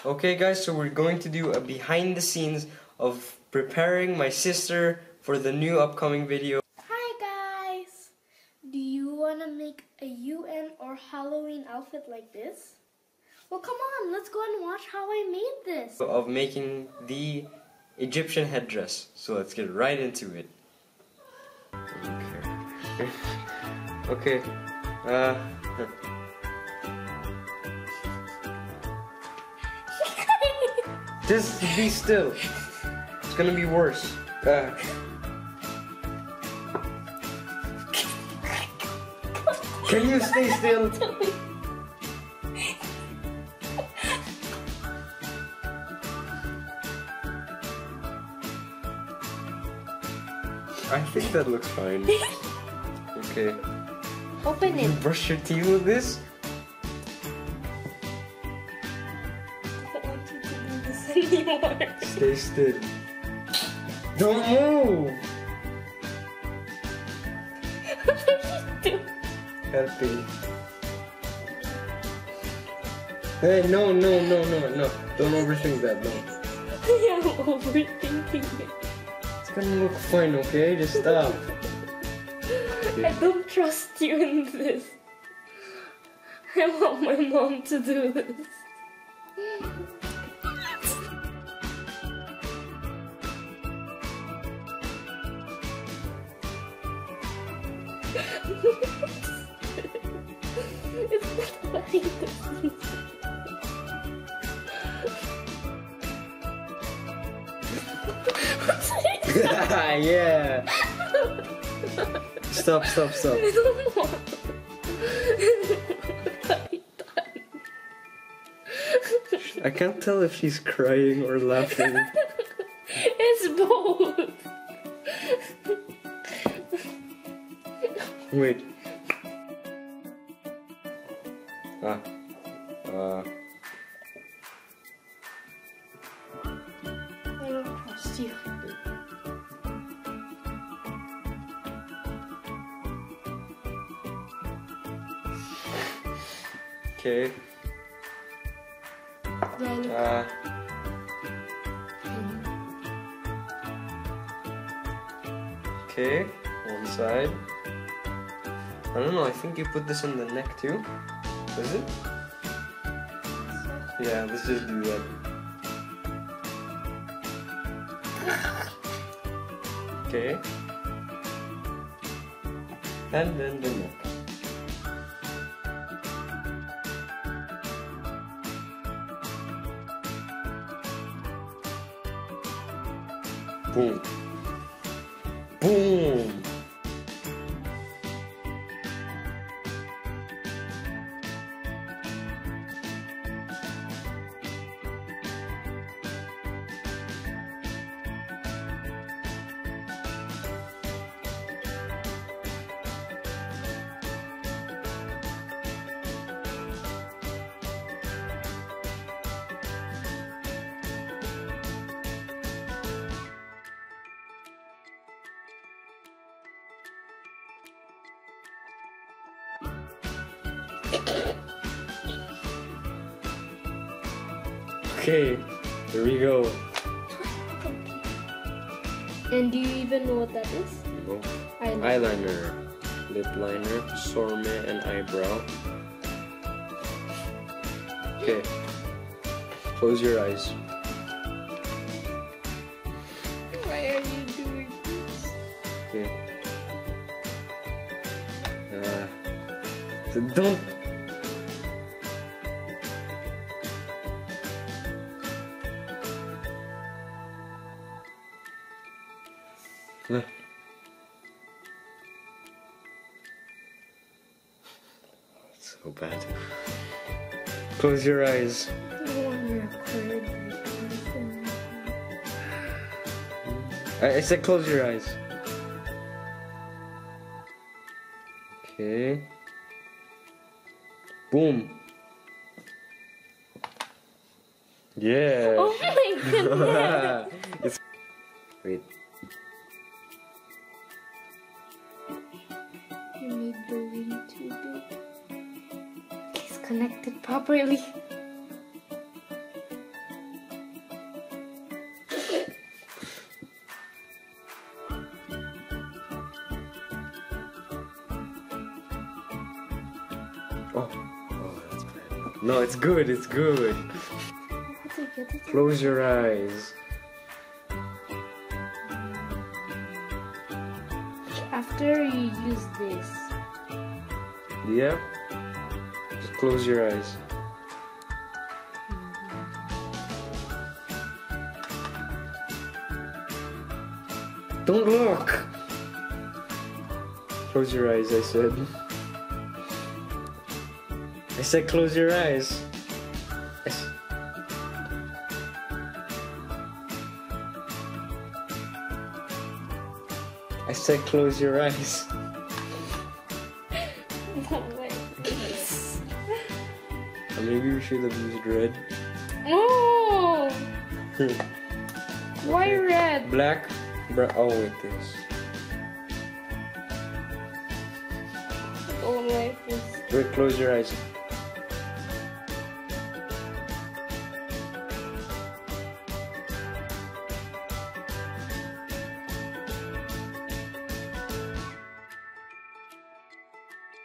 Okay guys, so we're going to do a behind the scenes of preparing my sister for the new upcoming video. Hi guys! Do you want to make a UN or Halloween outfit like this? Well, come on, let's go and watch how I made this. Of making the Egyptian headdress. So let's get right into it. Okay. Just be still. It's gonna be worse. Can you stay still? I think that looks fine. Okay. Open You it. brush your teeth with this? I don't want you to do this anymore. Stay still. Don't move! What are you doing? Help me. Hey, no. Don't overthink that, no. I'm overthinking it. It's gonna look fine, okay? Just stop. I don't trust you in this. I want my mom to do this. It's not like this. Yeah. Stop. I don't know. I can't tell if she's crying or laughing. It's both. Wait. I don't trust you. Okay. Then Okay, one side. I don't know, I think you put this on the neck too. Is it? Yeah, let's just do that. Okay. And then the neck. Boom. Boom. Okay, here we go. And do you even know what that is? No. Eyeliner. Eyeliner, lip liner, sorme, and eyebrow. Okay, close your eyes. Why are you doing this? Okay. So don't. So bad. Close your eyes. I said close your eyes. Okay. Boom. Yeah. Oh my goodness. Wait. You made the wing too big. It's connected properly. Oh, that's bad. No, it's good. It's good. Close your eyes. After you use this. Yeah. Just close your eyes. Don't look. Close your eyes, I said. I said close your eyes. I said close your eyes. Or maybe we should have used red. Oh! Why red? Black? Oh wait, this. Oh my face. Wait, close your eyes.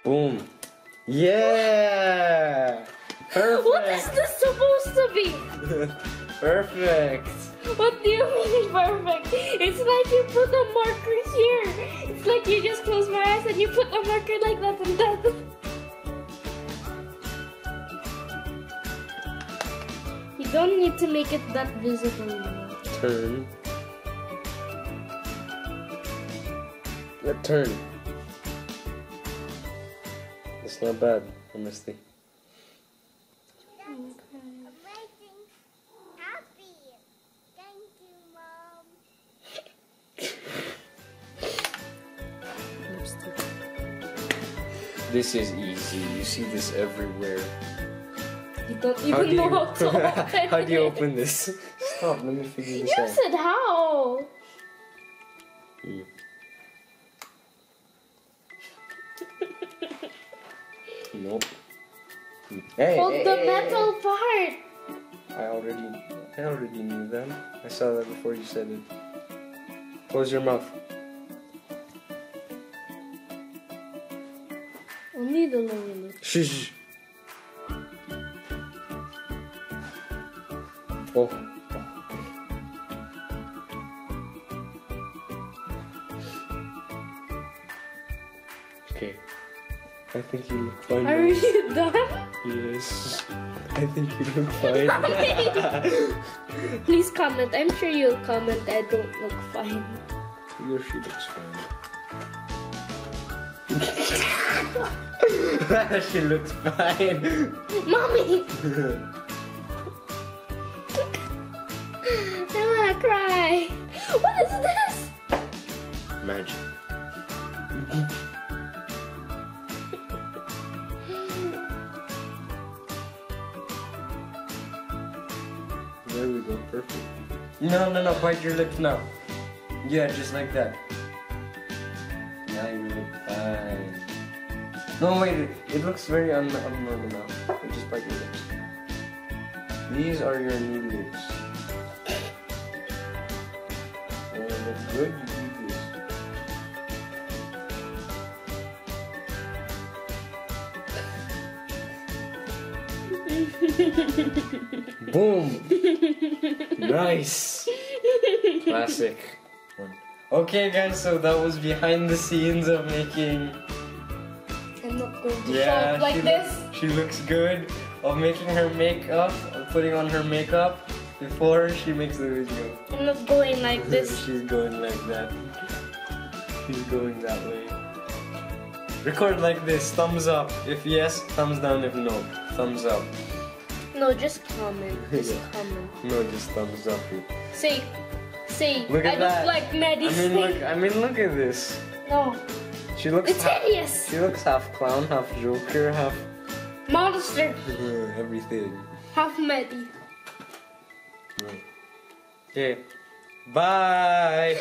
Boom. Yeah! Perfect! What is this supposed to be? Perfect! What do you mean perfect? It's like you put a marker here. It's like you just close my eyes and you put a marker like that and that. You don't need to make it that visible. Turn. Turn. It's not bad, honestly. Amazing. Happy. Thank you, Mom. This is easy. You see this everywhere. You don't even know how to open How do you it. open this? Stop, let me figure this You out. said how? Nope. Hey, Hold hey, the hey, metal part. I already knew that. I saw that before you said it. Close your mouth. Only the lower lip. Shh. Oh. Okay. I think you look fine. Are you done? Yes. I think you look fine. Please comment. I'm sure you'll comment I don't look fine. Your she looks fine. She looks fine. Mommy! I wanna cry. What is this? Magic. There we go, perfect. No, bite your lips now. Yeah, just like that. Now you look fine. No, wait, it looks very abnormal now. Just bite your lips. These are your new lips. When they look good, you do this. Boom! Nice! Classic. Okay guys, so that was behind the scenes of making... I'm not going to show up like this. She looks good. Of making her makeup, of putting on her makeup before she makes the video. I'm not going like this. She's going like that. She's going that way. Record like this, thumbs up. If yes, thumbs down. If no, thumbs up. No, just comment. Just Yeah. comment. No, just thumbs up. Say, Look at I that. look like Mehdi. I mean, look at this. No, She looks. it's hideous. She looks half clown, half Joker, half Monster, everything. half Mehdi. Okay. Bye.